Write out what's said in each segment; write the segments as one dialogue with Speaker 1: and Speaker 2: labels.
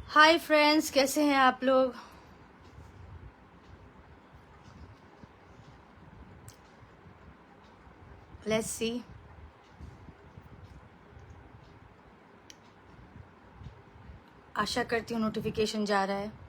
Speaker 1: Hi friends, कैसे हैं आप लोग। Let's see. आशा करती हूँ नोटिफिकेशन जा रहा है।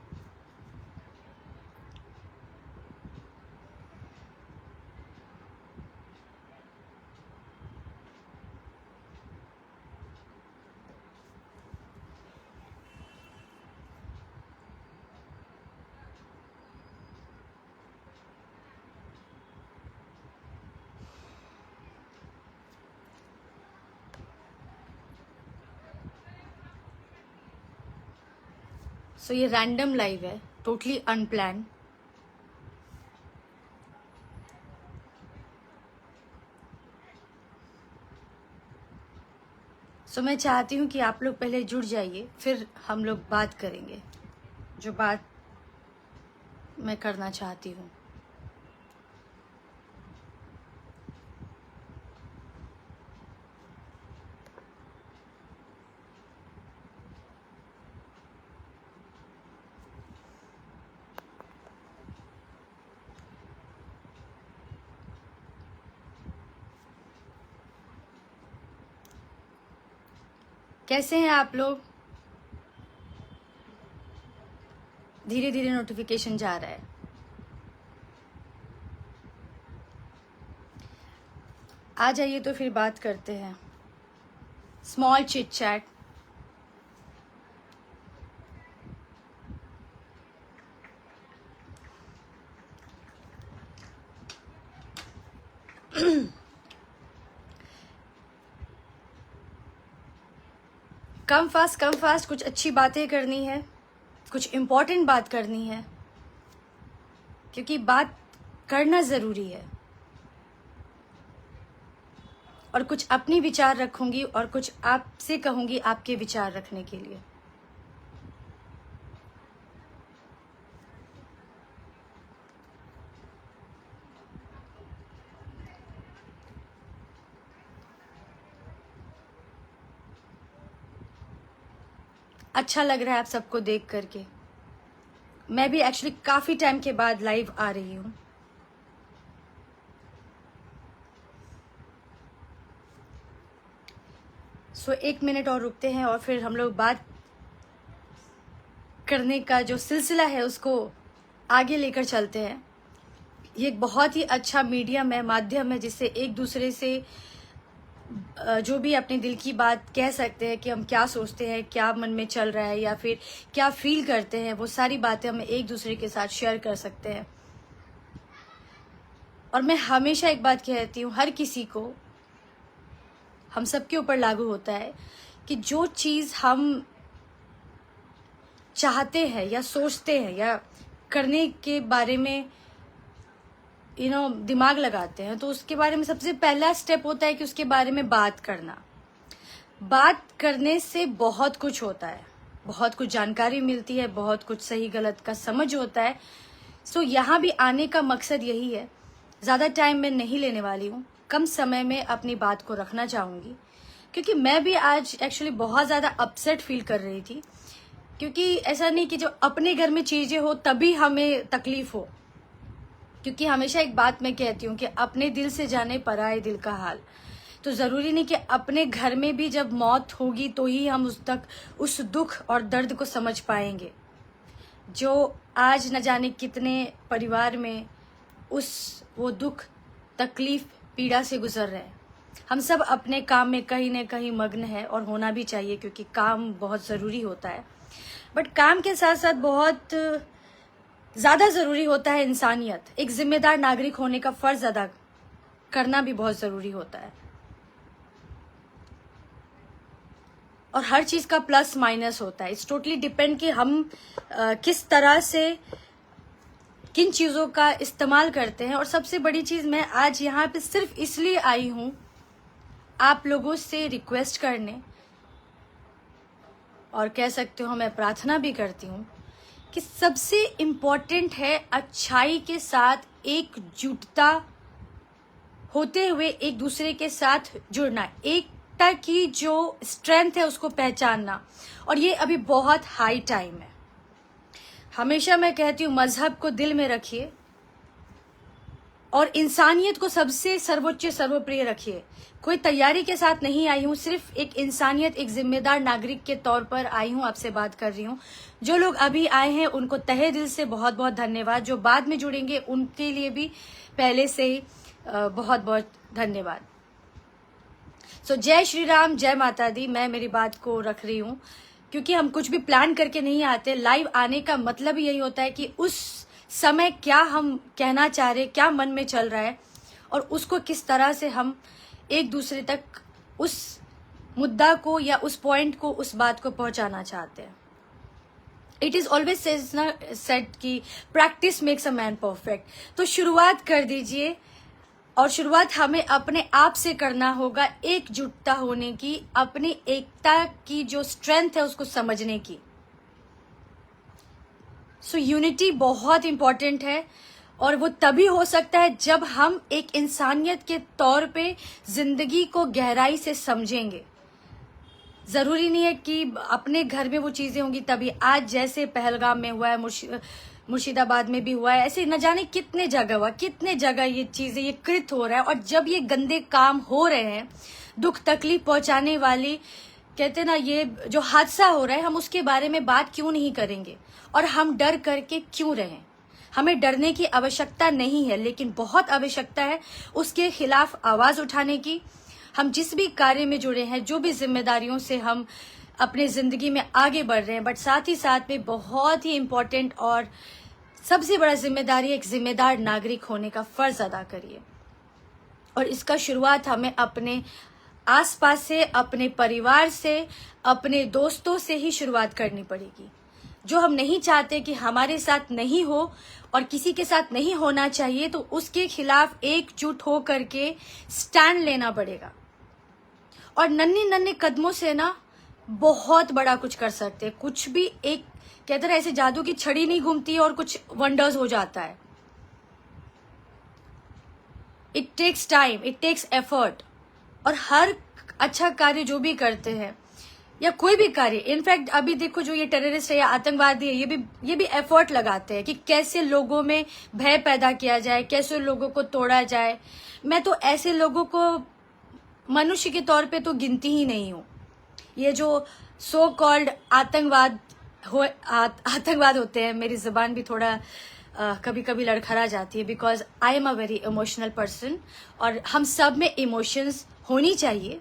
Speaker 1: सो ये रैंडम लाइव है, टोटली अनप्लान। सो मैं चाहती हूँ कि आप लोग पहले जुड़ जाइए, फिर हम लोग बात करेंगे जो बात मैं करना चाहती हूँ। कैसे हैं आप लोग। धीरे धीरे नोटिफिकेशन जा रहा है। आ जाइए तो फिर बात करते हैं। Small chit chat. Come fast कुछ अच्छी बातें करनी है, कुछ इम्पोर्टेंट बात करनी है, क्योंकि बात करना ज़रूरी है। और कुछ अपनी विचार रखूंगी और कुछ आपसे कहूंगी आपके विचार रखने के लिए। अच्छा लग रहा है आप सबको देख करके। मैं भी एक्चुअली काफी टाइम के बाद लाइव आ रही हूँ। सो 1 मिनट और रुकते हैं और फिर हम लोग बात करने का जो सिलसिला है उसको आगे लेकर चलते हैं। ये एक बहुत ही अच्छा मीडियम है, माध्यम है, जिससे एक दूसरे से जो भी अपने दिल की बात कह सकते हैं कि हम क्या सोचते हैं, क्या मन में चल रहा है या फिर क्या फील करते हैं, वो सारी बातें हम एक दूसरे के साथ शेयर कर सकते हैं। और मैं हमेशा एक बात कहती हूँ, हर किसी को, हम सबके ऊपर लागू होता है कि जो चीज़ हम चाहते हैं या सोचते हैं या करने के बारे में दिमाग लगाते हैं, तो उसके बारे में सबसे पहला स्टेप होता है कि उसके बारे में बात करना। बात करने से बहुत कुछ होता है, बहुत कुछ जानकारी मिलती है, बहुत कुछ सही गलत का समझ होता है। सो यहाँ भी आने का मकसद यही है। ज़्यादा टाइम मैं नहीं लेने वाली हूँ, कम समय में अपनी बात को रखना चाहूँगी, क्योंकि मैं भी आज एक्चुअली बहुत ज़्यादा अपसेट फील कर रही थी। क्योंकि ऐसा नहीं कि जो अपने घर में चीज़ें हो तभी हमें तकलीफ हो, क्योंकि हमेशा एक बात मैं कहती हूँ कि अपने दिल से जाने पराए दिल का हाल। तो ज़रूरी नहीं कि अपने घर में भी जब मौत होगी तो ही हम उस दुख और दर्द को समझ पाएंगे, जो आज न जाने कितने परिवार में वो दुख, तकलीफ, पीड़ा से गुजर रहे हैं। हम सब अपने काम में कहीं न कहीं मग्न है, और होना भी चाहिए, क्योंकि काम बहुत ज़रूरी होता है। बट काम के साथ साथ बहुत ज़्यादा ज़रूरी होता है इंसानियत। एक जिम्मेदार नागरिक होने का फ़र्ज़ अदा करना भी बहुत ज़रूरी होता है। और हर चीज़ का प्लस माइनस होता है। इट्स टोटली डिपेंड कि हम किस तरह से किन चीज़ों का इस्तेमाल करते हैं। और सबसे बड़ी चीज़, मैं आज यहाँ पे सिर्फ इसलिए आई हूँ आप लोगों से रिक्वेस्ट करने, और कह सकते हो मैं प्रार्थना भी करती हूँ कि सबसे इम्पोर्टेंट है अच्छाई के साथ एकजुटता होते हुए एक दूसरे के साथ जुड़ना। एक आवश्यकता की जो स्ट्रेंथ है उसको पहचानना, और ये अभी बहुत हाई टाइम है। हमेशा मैं कहती हूँ मजहब को दिल में रखिए और इंसानियत को सबसे सर्वोच्च सर्वप्रिय रखिए। कोई तैयारी के साथ नहीं आई हूँ, सिर्फ एक इंसानियत, एक जिम्मेदार नागरिक के तौर पर आई हूँ, आपसे बात कर रही हूँ। जो लोग अभी आए हैं उनको तहे दिल से बहुत बहुत धन्यवाद, जो बाद में जुड़ेंगे उनके लिए भी पहले से ही बहुत बहुत धन्यवाद। सो जय श्री राम, जय माता दी। मैं मेरी बात को रख रही हूँ क्योंकि हम कुछ भी प्लान करके नहीं आते। लाइव आने का मतलब यही होता है कि उस समय क्या हम कहना चाह रहे, क्या मन में चल रहा है, और उसको किस तरह से हम एक दूसरे तक उस मुद्दा को या उस पॉइंट को, उस बात को पहुंचाना चाहते हैं। इट इज ऑलवेज सेड कि practice makes a man perfect. तो शुरुआत कर दीजिए, और शुरुआत हमें अपने आप से करना होगा, एकजुटता होने की, अपनी एकता की जो स्ट्रेंथ है उसको समझने की। सो यूनिटी बहुत इंपॉर्टेंट है, और वो तभी हो सकता है जब हम एक इंसानियत के तौर पे जिंदगी को गहराई से समझेंगे। जरूरी नहीं है कि अपने घर में वो चीजें होंगी तभी। आज जैसे पहलगाम में हुआ है, मुर्शिदाबाद में भी हुआ है, ऐसे न जाने कितने जगह हुआ, कितने जगह ये चीजें, ये कृत हो रहा है। और जब ये गंदे काम हो रहे हैं, दुख तकलीफ पहुंचाने वाली, कहते ना, ये जो हादसा हो रहा है, हम उसके बारे में बात क्यों नहीं करेंगे, और हम डर करके क्यों रहें? हमें डरने की आवश्यकता नहीं है, लेकिन बहुत आवश्यकता है उसके खिलाफ आवाज उठाने की। हम जिस भी कार्य में जुड़े हैं, जो भी जिम्मेदारियों से हम अपने जिंदगी में आगे बढ़ रहे हैं, बट साथ ही साथ में बहुत ही इम्पोर्टेंट और सबसे बड़ा जिम्मेदारी, एक जिम्मेदार नागरिक होने का फर्ज अदा करिए। और इसका शुरुआत हमें अपने आसपास से, अपने परिवार से, अपने दोस्तों से ही शुरुआत करनी पड़ेगी। जो हम नहीं चाहते कि हमारे साथ नहीं हो और किसी के साथ नहीं होना चाहिए, तो उसके खिलाफ एकजुट हो करके स्टैंड लेना पड़ेगा। और नन्हे नन्हे कदमों से ना बहुत बड़ा कुछ कर सकते हैं। कुछ भी, एक कहते हैं ऐसे जादू की छड़ी नहीं घूमती और कुछ वंडर्स हो जाता है। It takes time, it takes effort. और हर अच्छा कार्य जो भी करते हैं या कोई भी कार्य, इनफैक्ट अभी देखो जो ये टेररिस्ट है या आतंकवादी है, ये भी एफर्ट लगाते हैं कि कैसे लोगों में भय पैदा किया जाए, कैसे लोगों को तोड़ा जाए। मैं तो ऐसे लोगों को मनुष्य के तौर पे तो गिनती ही नहीं हूँ। ये जो सो कॉल्ड आतंकवाद होते हैं, मेरी जुबान भी थोड़ा कभी कभी लड़खड़ा जाती है, because I am a very emotional person. और हम सब में इमोशंस होनी चाहिए,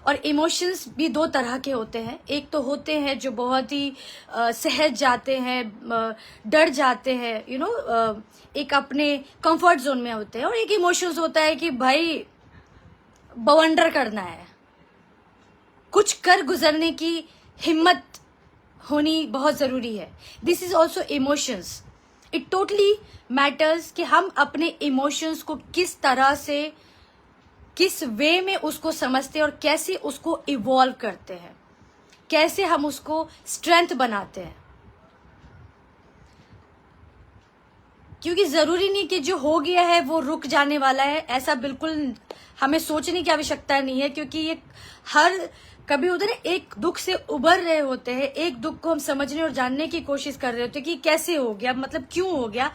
Speaker 1: और इमोशंस भी दो तरह के होते हैं। एक तो होते हैं जो बहुत ही सहज जाते हैं, डर जाते हैं, एक अपने कंफर्ट जोन में होते हैं। और एक इमोशंस होता है कि भाई बवंडर करना है, कुछ कर गुजरने की हिम्मत होनी बहुत जरूरी है। This is also emotions. It totally matters कि हम अपने इमोशंस को किस तरह से, किस वे में उसको समझते हैं और कैसे उसको इवॉल्व करते हैं, कैसे हम उसको स्ट्रेंथ बनाते हैं। क्योंकि जरूरी नहीं कि जो हो गया है वो रुक जाने वाला है, ऐसा बिल्कुल हमें सोचने की आवश्यकता नहीं है। क्योंकि ये हर कभी उधर एक दुख से उबर रहे होते हैं, एक दुख को हम समझने और जानने की कोशिश कर रहे होते हैं कि कैसे हो गया, मतलब क्यों हो गया।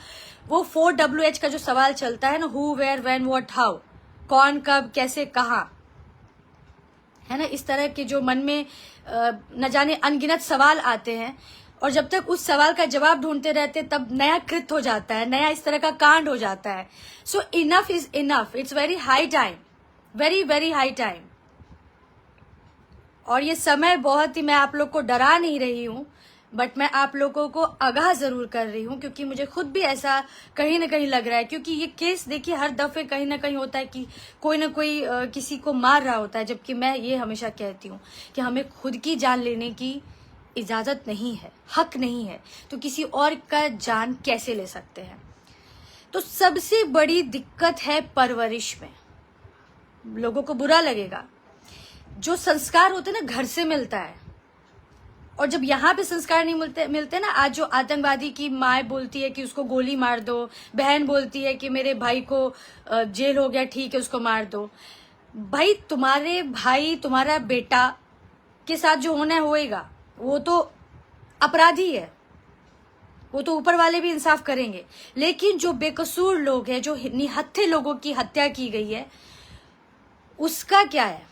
Speaker 1: वो 4WH का जो सवाल चलता है ना, who, where, when, what, how, कौन, कब, कैसे, कहाँ, है ना, इस तरह के जो मन में न जाने अनगिनत सवाल आते हैं, और जब तक उस सवाल का जवाब ढूंढते रहते तब नया कृत हो जाता है, नया इस तरह का कांड हो जाता है। So enough is enough, it's very high time, very very high time. और ये समय बहुत ही, मैं आप लोग को डरा नहीं रही हूँ, बट मैं आप लोगों को आगाह जरूर कर रही हूँ, क्योंकि मुझे खुद भी ऐसा कहीं ना कहीं लग रहा है। क्योंकि ये केस देखिए हर दफे कहीं ना कहीं होता है कि कोई ना कोई किसी को मार रहा होता है, जबकि मैं ये हमेशा कहती हूँ कि हमें खुद की जान लेने की इजाजत नहीं है, हक नहीं है, तो किसी और का जान कैसे ले सकते हैं। तो सबसे बड़ी दिक्कत है परवरिश में। लोगों को बुरा लगेगा, जो संस्कार होते हैं ना घर से मिलता है, और जब यहाँ पे संस्कार नहीं मिलते ना, आज जो आतंकवादी की माँ बोलती है कि उसको गोली मार दो, बहन बोलती है कि मेरे भाई को जेल हो गया, ठीक है उसको मार दो, भाई तुम्हारे भाई तुम्हारा बेटा के साथ जो होना है होएगा, वो तो अपराधी है, वो तो ऊपर वाले भी इंसाफ करेंगे। लेकिन जो बेकसूर लोग हैं, जो निहत्थे लोगों की हत्या की गई है, उसका क्या है?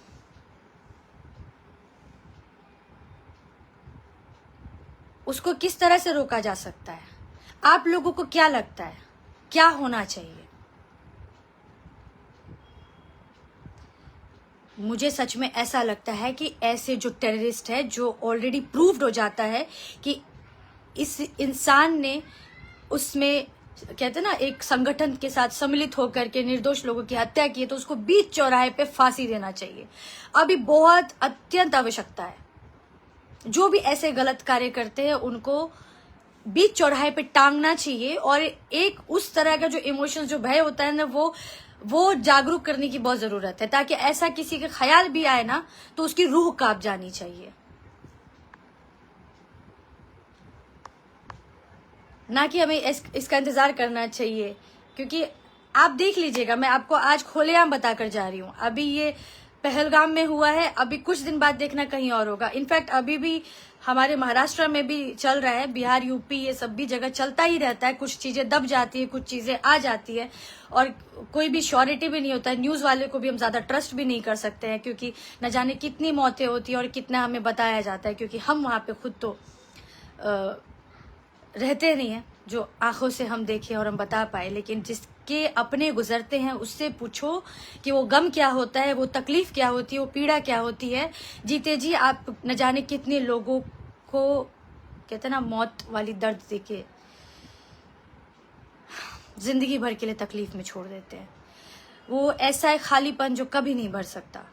Speaker 1: उसको किस तरह से रोका जा सकता है? आप लोगों को क्या लगता है क्या होना चाहिए? मुझे सच में ऐसा लगता है कि ऐसे जो टेररिस्ट है, जो ऑलरेडी प्रूव्ड हो जाता है कि इस इंसान ने उसमें कहते ना एक संगठन के साथ सम्मिलित होकर के निर्दोष लोगों की हत्या की है, तो उसको बीच चौराहे पे फांसी देना चाहिए। अभी बहुत अत्यंत आवश्यकता है। जो भी ऐसे गलत कार्य करते हैं उनको बीच चौराहे पे टांगना चाहिए। और एक उस तरह का जो इमोशंस, जो भय होता है ना, वो जागरूक करने की बहुत जरूरत है, ताकि ऐसा किसी का ख्याल भी आए ना तो उसकी रूह कांप जानी चाहिए, ना कि हमें इसका इंतजार करना चाहिए। क्योंकि आप देख लीजिएगा, मैं आपको आज खुलेआम बताकर जा रही हूँ, अभी ये पहलगाम में हुआ है, अभी कुछ दिन बाद देखना कहीं और होगा। इनफैक्ट अभी भी हमारे महाराष्ट्र में भी चल रहा है, बिहार यूपी ये सब भी जगह चलता ही रहता है। कुछ चीजें दब जाती है, कुछ चीजें आ जाती है, और कोई भी श्योरिटी भी नहीं होता है। न्यूज वाले को भी हम ज्यादा ट्रस्ट भी नहीं कर सकते हैं, क्योंकि न जाने कितनी मौतें होती है और कितना हमें बताया जाता है, क्योंकि हम वहां पे खुद तो रहते नहीं है जो आंखों से हम देखें और हम बता पाए। लेकिन जिसके अपने गुजरते हैं उससे पूछो कि वो गम क्या होता है, वो तकलीफ क्या होती है, वो पीड़ा क्या होती है। जीते जी आप न जाने कितने लोगों को कहते ना मौत वाली दर्द देके जिंदगी भर के लिए तकलीफ में छोड़ देते हैं। वो ऐसा है खालीपन जो कभी नहीं भर सकता।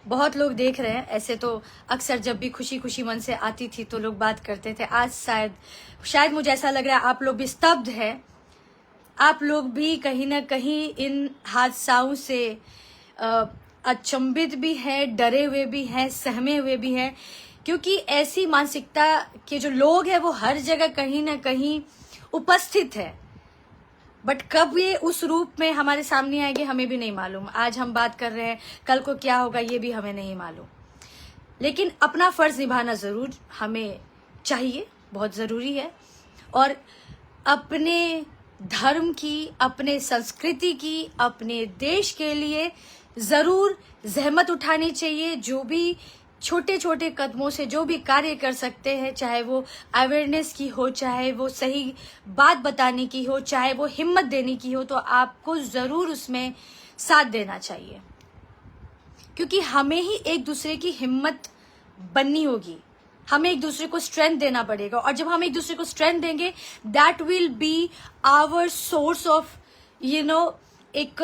Speaker 1: बहुत लोग देख रहे हैं ऐसे, तो अक्सर जब भी खुशी खुशी मन से आती थी तो लोग बात करते थे। आज शायद मुझे ऐसा लग रहा है आप लोग भी स्तब्ध है, आप लोग भी कहीं ना कहीं इन हादसाओं से अचंभित भी हैं, डरे हुए भी हैं, सहमे हुए भी हैं। क्योंकि ऐसी मानसिकता के जो लोग हैं वो हर जगह कहीं ना कहीं उपस्थित है, बट कब ये उस रूप में हमारे सामने आएंगे हमें भी नहीं मालूम। आज हम बात कर रहे हैं, कल को क्या होगा ये भी हमें नहीं मालूम। लेकिन अपना फर्ज निभाना जरूर हमें चाहिए, बहुत जरूरी है। और अपने धर्म की, अपने संस्कृति की, अपने देश के लिए जरूर जहमत उठानी चाहिए। जो भी छोटे छोटे कदमों से जो भी कार्य कर सकते हैं, चाहे वो अवेयरनेस की हो, चाहे वो सही बात बताने की हो, चाहे वो हिम्मत देने की हो, तो आपको जरूर उसमें साथ देना चाहिए। क्योंकि हमें ही एक दूसरे की हिम्मत बननी होगी, हमें एक दूसरे को स्ट्रेंथ देना पड़ेगा। और जब हम एक दूसरे को स्ट्रेंथ देंगे, that will be our source of एक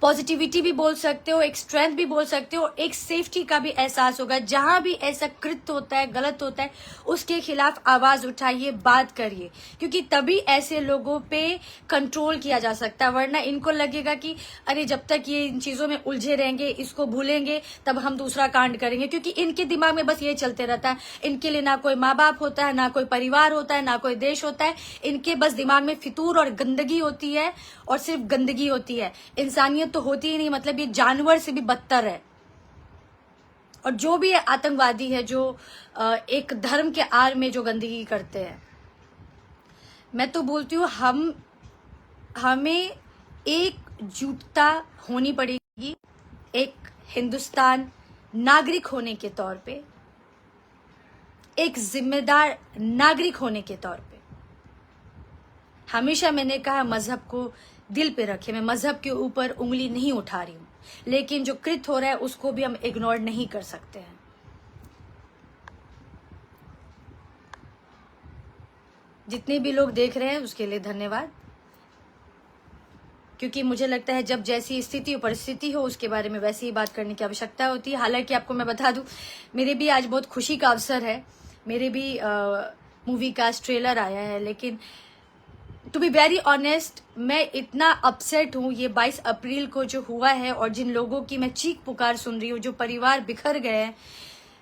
Speaker 1: पॉजिटिविटी भी बोल सकते हो, एक स्ट्रेंथ भी बोल सकते हो, एक सेफ्टी का भी एहसास होगा। जहां भी ऐसा कृत्य होता है, गलत होता है, उसके खिलाफ आवाज उठाइए, बात करिए। क्योंकि तभी ऐसे लोगों पे कंट्रोल किया जा सकता है। वरना इनको लगेगा कि अरे जब तक ये इन चीजों में उलझे रहेंगे, इसको भूलेंगे, तब हम दूसरा कांड करेंगे। क्योंकि इनके दिमाग में बस ये चलते रहता है। इनके लिए ना कोई माँ बाप होता है, ना कोई परिवार होता है, ना कोई देश होता है। इनके बस दिमाग में फितूर और गंदगी होती है, और सिर्फ गंदगी होती है, इंसानियत तो होती ही नहीं। मतलब ये जानवर से भी बदतर है। और जो भी आतंकवादी है, जो एक धर्म के आड़ में जो गंदगी करते हैं, मैं तो बोलती हूँ हमें एकजुटता होनी पड़ेगी, एक हिंदुस्तान नागरिक होने के तौर पे, एक जिम्मेदार नागरिक होने के तौर पे। हमेशा मैंने कहा मजहब को दिल पे रखे, मैं मजहब के ऊपर उंगली नहीं उठा रही हूं, लेकिन जो कृत्य हो रहा है उसको भी हम इग्नोर नहीं कर सकते हैं। जितने भी लोग देख रहे हैं उसके लिए धन्यवाद। क्योंकि मुझे लगता है जब जैसी स्थिति और परिस्थिति हो उसके बारे में वैसे ही बात करने की आवश्यकता होती है। हालांकि आपको मैं बता दूं, मेरे भी आज बहुत खुशी का अवसर है, मेरे भी मूवी का ट्रेलर आया है। लेकिन टू बी वेरी ऑनेस्ट, मैं इतना अपसेट हूँ ये 22 अप्रैल को जो हुआ है, और जिन लोगों की मैं चीख पुकार सुन रही हूँ, जो परिवार बिखर गए हैं,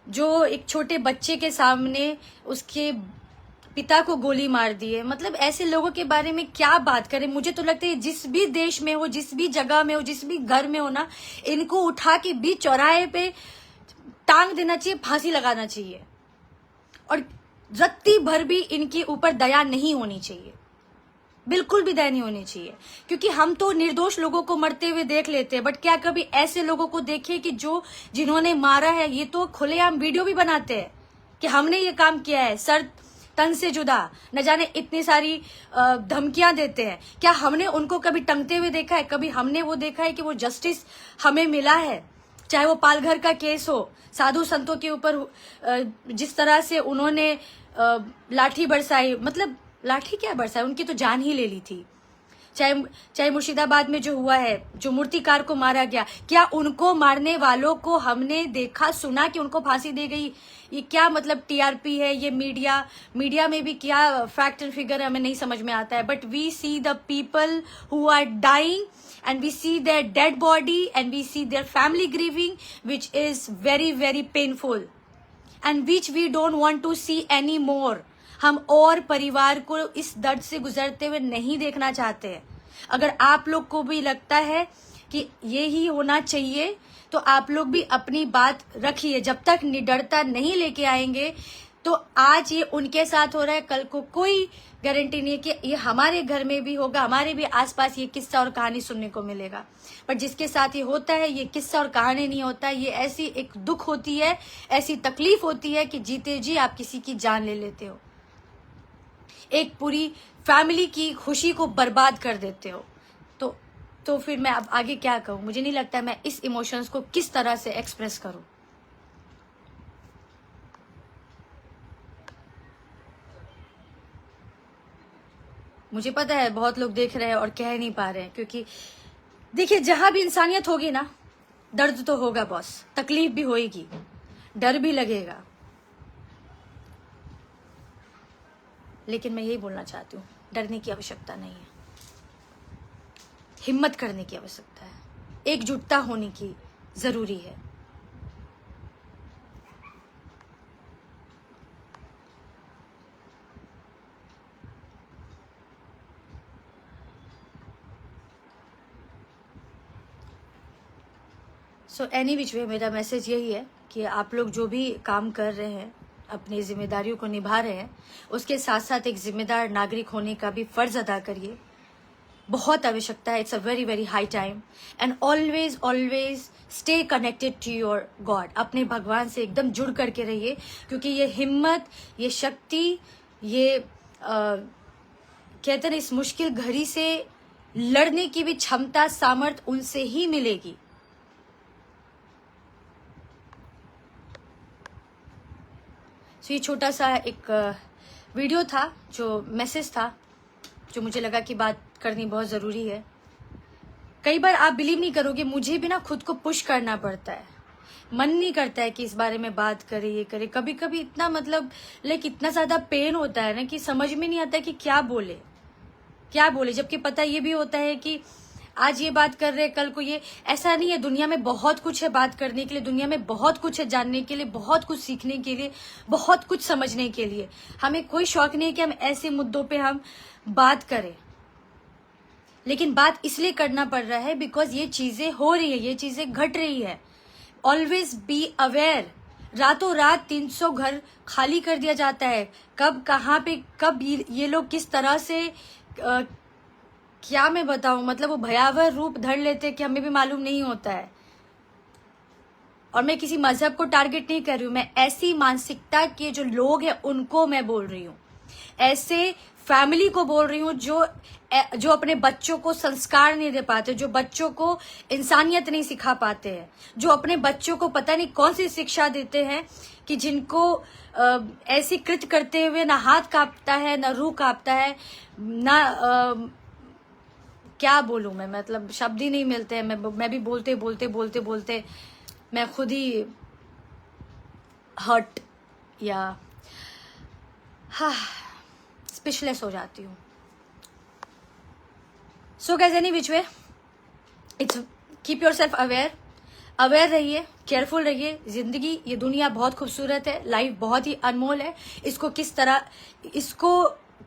Speaker 1: जो एक छोटे बच्चे के सामने उसके पिता को गोली मार दी है। मतलब ऐसे लोगों के बारे में क्या बात करें। मुझे तो लगता है जिस भी देश में हो, जिस भी जगह में हो, जिस भी घर में हो ना, इनको उठा के बीच चौराहे पे टांग देना चाहिए, फांसी लगाना चाहिए, और रत्ती भर भी इनके ऊपर दया नहीं होनी चाहिए, बिल्कुल भी दया नहीं होनी चाहिए। क्योंकि हम तो निर्दोष लोगों को मरते हुए देख लेते हैं, बट क्या कभी ऐसे लोगों को देखे कि जिन्होंने मारा है, ये तो खुलेआम वीडियो भी बनाते हैं कि हमने ये काम किया है, सर तन से जुदा, न जाने इतनी सारी धमकियां देते हैं। क्या हमने उनको कभी टंगते हुए देखा है? कभी हमने वो देखा है कि वो जस्टिस हमें मिला है? चाहे वो पालघर का केस हो, साधु संतों के ऊपर जिस तरह से उन्होंने लाठी बरसाई, मतलब लाठी क्या बरसाई, उनकी तो जान ही ले ली थी। चाहे मुर्शिदाबाद में जो हुआ है, जो मूर्तिकार को मारा गया, क्या उनको मारने वालों को हमने देखा सुना कि उनको फांसी दी गई? ये क्या मतलब टीआरपी है? ये मीडिया में भी क्या फैक्ट एंड फिगर हमें नहीं समझ में आता है। But we see the people who are dying and we see their dead body and we see their family grieving, which is very very painful and which we don't want to see anymore. हम और परिवार को इस दर्द से गुजरते हुए नहीं देखना चाहते हैं। अगर आप लोग को भी लगता है कि ये ही होना चाहिए तो आप लोग भी अपनी बात रखिए। जब तक निडरता नहीं लेके आएंगे, तो आज ये उनके साथ हो रहा है, कल को कोई गारंटी नहीं है कि ये हमारे घर में भी होगा, हमारे भी आसपास ये किस्सा और कहानी सुनने को मिलेगा। पर जिसके साथ ये होता है, ये किस्सा और कहानी नहीं होता, ये ऐसी एक दुख होती है, ऐसी तकलीफ होती है कि जीते जी आप किसी की जान ले लेते हो, एक पूरी फैमिली की खुशी को बर्बाद कर देते हो। तो फिर मैं अब आगे क्या कहूँ? मुझे नहीं लगता मैं इस इमोशंस को किस तरह से एक्सप्रेस करूँ। मुझे पता है बहुत लोग देख रहे हैं और कह नहीं पा रहे हैं, क्योंकि देखिए जहां भी इंसानियत होगी ना, दर्द तो होगा बॉस, तकलीफ भी होगी, डर भी लगेगा। लेकिन मैं यही बोलना चाहती हूँ, डरने की आवश्यकता नहीं है, हिम्मत करने की आवश्यकता है, एकजुटता होने की जरूरी है। सो एनी विच वे मेरा मैसेज यही है कि आप लोग जो भी काम कर रहे हैं, अपनी जिम्मेदारियों को निभा रहे हैं, उसके साथ साथ एक जिम्मेदार नागरिक होने का भी फर्ज अदा करिए। बहुत आवश्यकता है, it's a very very high time. And always always stay connected to your God. अपने भगवान से एकदम जुड़ करके रहिए, क्योंकि ये हिम्मत, ये शक्ति, ये कहते हैं इस मुश्किल घड़ी से लड़ने की भी क्षमता, सामर्थ्य उनसे ही मिलेगी। तो ये छोटा सा एक वीडियो था, जो मैसेज था, जो मुझे लगा कि बात करनी बहुत ज़रूरी है। कई बार आप बिलीव नहीं करोगे, मुझे भी ना खुद को पुश करना पड़ता है, मन नहीं करता है कि इस बारे में बात करे, ये करे। कभी कभी इतना मतलब इतना ज़्यादा पेन होता है ना कि समझ में नहीं आता कि क्या बोले। जबकि पता ये भी होता है कि आज ये बात कर रहे हैं, कल को ये। ऐसा नहीं है, दुनिया में बहुत कुछ है बात करने के लिए, दुनिया में बहुत कुछ है जानने के लिए, बहुत कुछ सीखने के लिए, बहुत कुछ समझने के लिए। हमें कोई शौक नहीं है कि हम ऐसे मुद्दों पे हम बात करें, लेकिन बात इसलिए करना पड़ रहा है बिकॉज ये चीजें हो रही है, ये चीजें घट रही है। Always be aware. रातों रात 300 घर खाली कर दिया जाता है। कब कहाँ पे कब ये लोग किस तरह से क्या मैं बताऊं, मतलब वो भयावह रूप धर लेते कि हमें भी मालूम नहीं होता है। और मैं किसी मजहब को टारगेट नहीं कर रही हूँ, मैं ऐसी मानसिकता के जो लोग हैं उनको मैं बोल रही हूँ, ऐसे फैमिली को बोल रही हूँ जो अपने बच्चों को संस्कार नहीं दे पाते, जो बच्चों को इंसानियत नहीं सिखा पाते हैं, जो अपने बच्चों को पता नहीं कौन सी शिक्षा देते हैं कि जिनको ऐसी कृत्य करते हुए ना हाथ कांपता है, ना रूह कांपता है, ना क्या बोलूं मैं, मतलब शब्द ही नहीं मिलते हैं। मैं भी बोलते मैं खुद ही हर्ट या स्पीचलेस हो जाती हूँ। So guys, any which way, it's keep your self aware. Aware रहिए, केयरफुल रहिए। जिंदगी, ये दुनिया बहुत खूबसूरत है, लाइफ बहुत ही अनमोल है। इसको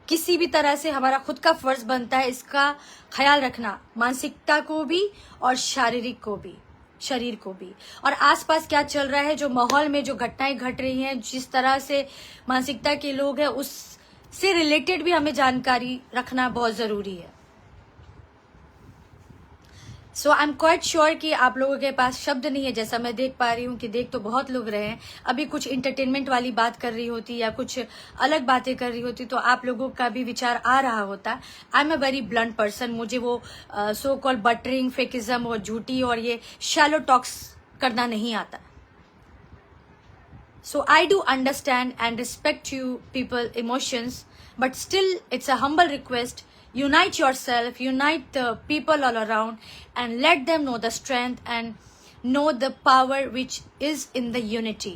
Speaker 1: किसी भी तरह से हमारा खुद का फर्ज बनता है इसका ख्याल रखना, मानसिकता को भी और शारीरिक को भी, शरीर को भी। और आसपास क्या चल रहा है, जो माहौल में जो घटनाएं घट रही हैं, जिस तरह से मानसिकता के लोग हैं, उससे रिलेटेड भी हमें जानकारी रखना बहुत जरूरी है। सो आई एम क्वाइट श्योर कि आप लोगों के पास शब्द नहीं है, जैसा मैं देख पा रही हूँ कि देख तो बहुत लोग रहे हैं। अभी कुछ इंटरटेनमेंट वाली बात कर रही होती या कुछ अलग बातें कर रही होती तो आप लोगों का भी विचार आ रहा होता। I am a very blunt person, मुझे वो सो कॉल बटरिंग, फेकिज्म और झूठी और ये शैलो टॉक्स करना नहीं आता। So I do understand and respect you people emotions, but still it's a humble request. Unite yourself, unite the people all around and let them know the strength and know the power which is in the unity.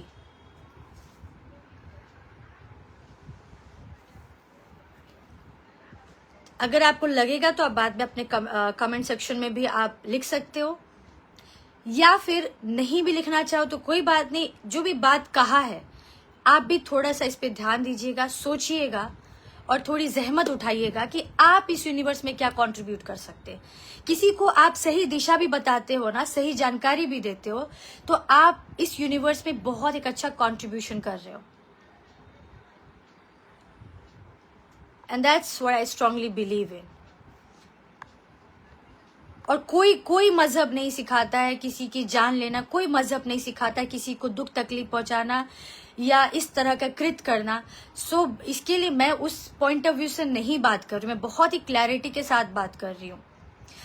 Speaker 1: अगर आपको लगेगा तो आप बाद में अपने comment section में भी आप लिख सकते हो, या फिर नहीं भी लिखना चाहो तो कोई बात नहीं। जो भी बात कहा है आप भी थोड़ा सा इस पे ध्यान दीजिएगा, सोचिएगा और थोड़ी जहमत उठाइएगा कि आप इस यूनिवर्स में क्या कंट्रीब्यूट कर सकते हैं। किसी को आप सही दिशा भी बताते हो ना, सही जानकारी भी देते हो, तो आप इस यूनिवर्स में बहुत एक अच्छा कंट्रीब्यूशन कर रहे हो। And that's what I strongly believe in. और कोई मजहब नहीं सिखाता है किसी की जान लेना, कोई मजहब नहीं सिखाता है किसी को दुख तकलीफ पहुंचाना या इस तरह का कृत करना। सो इसके लिए मैं उस पॉइंट ऑफ व्यू से नहीं बात कर रही हूँ, मैं बहुत ही क्लैरिटी के साथ बात कर रही हूँ।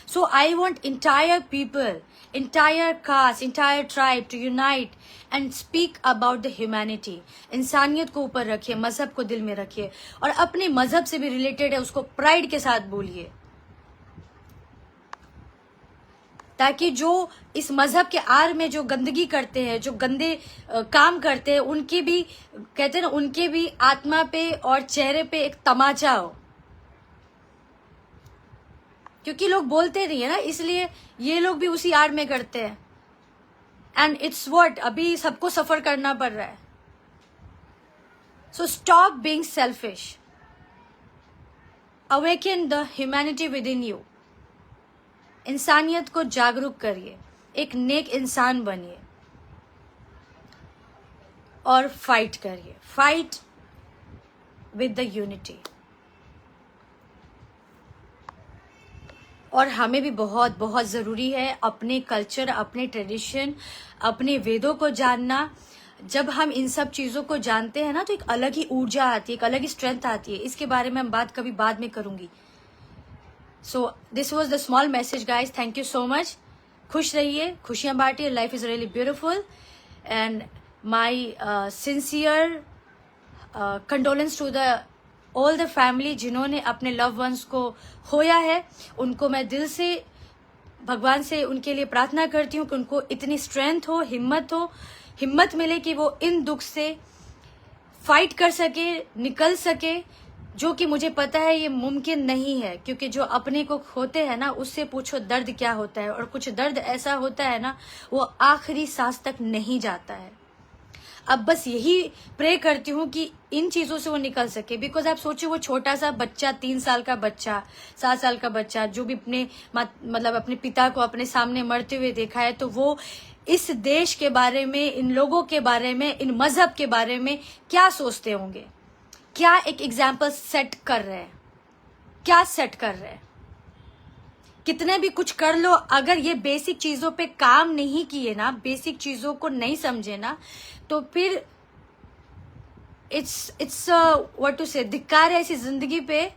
Speaker 1: So I want entire people, entire caste, entire tribe to unite and speak about the humanity. इंसानियत को ऊपर रखिए, मजहब को दिल में रखिए और अपने मजहब से भी रिलेटेड है उसको प्राइड के साथ बोलिए, ताकि जो इस मजहब के आड़ में जो गंदगी करते हैं, जो गंदे काम करते हैं, उनकी भी कहते हैं ना, उनके भी आत्मा पे और चेहरे पे एक तमाचा हो। क्योंकि लोग बोलते नहीं है ना, इसलिए ये लोग भी उसी आड़ में करते हैं। एंड इट्स व्हाट अभी सबको सफर करना पड़ रहा है। So stop being selfish, awaken the humanity with in you. इंसानियत को जागरूक करिए, एक नेक इंसान बनिए और फाइट करिए, फाइट विद द यूनिटी। और हमें भी बहुत बहुत जरूरी है अपने कल्चर, अपने ट्रेडिशन, अपने वेदों को जानना। जब हम इन सब चीजों को जानते हैं ना तो एक अलग ही ऊर्जा आती है, एक अलग ही स्ट्रेंथ आती है। इसके बारे में हम बात कभी बाद में करूंगी। So this was the small message guys, thank you so much. खुश रहिए, खुशियां बांटिए, life is really beautiful and my sincere condolence to the all the family जिन्होंने अपने loved ones को खोया है। उनको मैं दिल से भगवान से उनके लिए प्रार्थना करती हूँ कि उनको इतनी स्ट्रेंथ हो, हिम्मत मिले कि वो इन दुख से फाइट कर सके, निकल सके, जो कि मुझे पता है ये मुमकिन नहीं है। क्योंकि जो अपने को खोते हैं ना, उससे पूछो दर्द क्या होता है। और कुछ दर्द ऐसा होता है ना, वो आखिरी सांस तक नहीं जाता है। अब बस यही प्रे करती हूँ कि इन चीजों से वो निकल सके। बिकॉज आप सोचो, वो छोटा सा बच्चा, 3 साल का बच्चा, 7 साल का बच्चा, जो भी अपने पिता को अपने सामने मरते हुए देखा है, तो वो इस देश के बारे में, इन लोगों के बारे में, इन मजहब के बारे में क्या सोचते होंगे। क्या एक एग्जाम्पल सेट कर रहे हैं, क्या सेट कर रहे हैं। कितने भी कुछ कर लो, अगर ये बेसिक चीजों पे काम नहीं किए ना, बेसिक चीजों को नहीं समझे ना, तो फिर इट्स व्हाट टू से, धिक्कार है ऐसी जिंदगी पे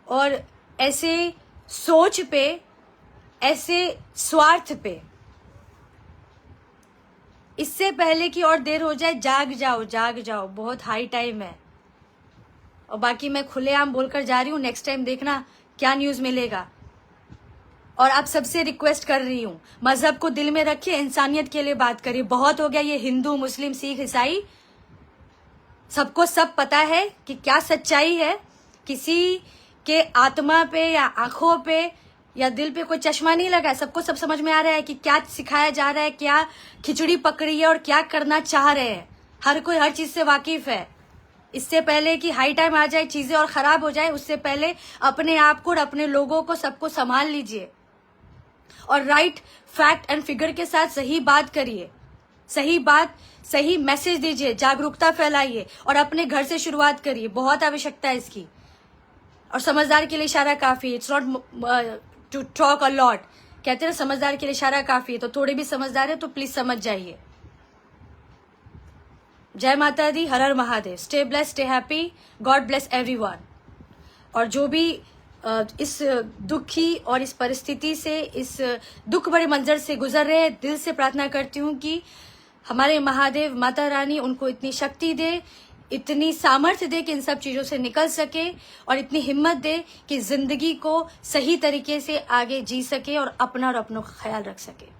Speaker 1: और ऐसे सोच पे, ऐसे स्वार्थ पे। इससे पहले कि और देर हो जाए, जाग जाओ, जाग जाओ, बहुत हाई टाइम है। और बाकी मैं खुलेआम बोलकर जा रही हूँ, नेक्स्ट टाइम देखना क्या न्यूज मिलेगा। और आप सबसे रिक्वेस्ट कर रही हूँ, मजहब को दिल में रखिए, इंसानियत के लिए बात करिए। बहुत हो गया ये हिंदू, मुस्लिम, सिख, ईसाई, सबको सब पता है कि क्या सच्चाई है। किसी के आत्मा पे या आंखों पे या दिल पे कोई चश्मा नहीं लगा है, सबको सब समझ में आ रहा है कि क्या सिखाया जा रहा है, क्या खिचड़ी पकड़ी है और क्या करना चाह रहे हैं। हर कोई हर चीज से वाकिफ है। इससे पहले कि हाई टाइम आ जाए, चीजें और खराब हो जाए, उससे पहले अपने आप को और अपने लोगों को सबको संभाल लीजिए और राइट फैक्ट एंड फिगर के साथ सही बात करिए, सही बात, सही मैसेज दीजिए, जागरूकता फैलाइए और अपने घर से शुरुआत करिए। बहुत आवश्यकता है इसकी। और समझदार के लिए इशारा काफी है। It's not to talk a lot. कहते हैं समझदार के लिए इशारा काफी है, तो थोड़े भी समझदार है तो प्लीज समझ जाइए। जय माता दी, हर हर Mahadev. Stay bless, stay happy, God bless everyone. और जो भी इस दुखी और इस परिस्थिति से, इस दुख भरे मंजर से गुजर रहे हैं, दिल से प्रार्थना करती हूँ कि हमारे महादेव माता रानी उनको इतनी शक्ति दे, इतनी सामर्थ्य दे कि इन सब चीजों से निकल सके और इतनी हिम्मत दे कि जिंदगी को सही तरीके से आगे जी सके और अपना और अपनों का ख्याल रख सके।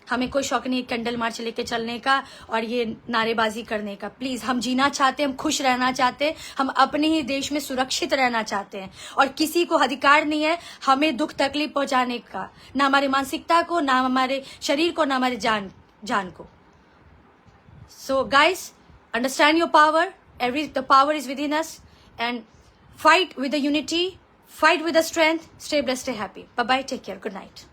Speaker 1: हमें कोई शौक नहीं कैंडल मार्च लेके चलने का और ये नारेबाजी करने का। प्लीज, हम जीना चाहते हैं, हम खुश रहना चाहते हैं, हम अपने ही देश में सुरक्षित रहना चाहते हैं और किसी को अधिकार नहीं है हमें दुख तकलीफ पहुंचाने का, ना हमारी मानसिकता को, ना हमारे शरीर को, ना हमारे जान को। So guys, understand your power. The power is within us, and fight with the unity, fight with the strength. Stay blessed, stay happy. Bye bye, take care, good night.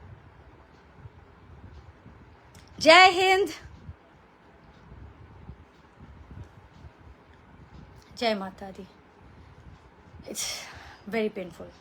Speaker 1: Jai Hind. Jai Mata Di. It's very painful.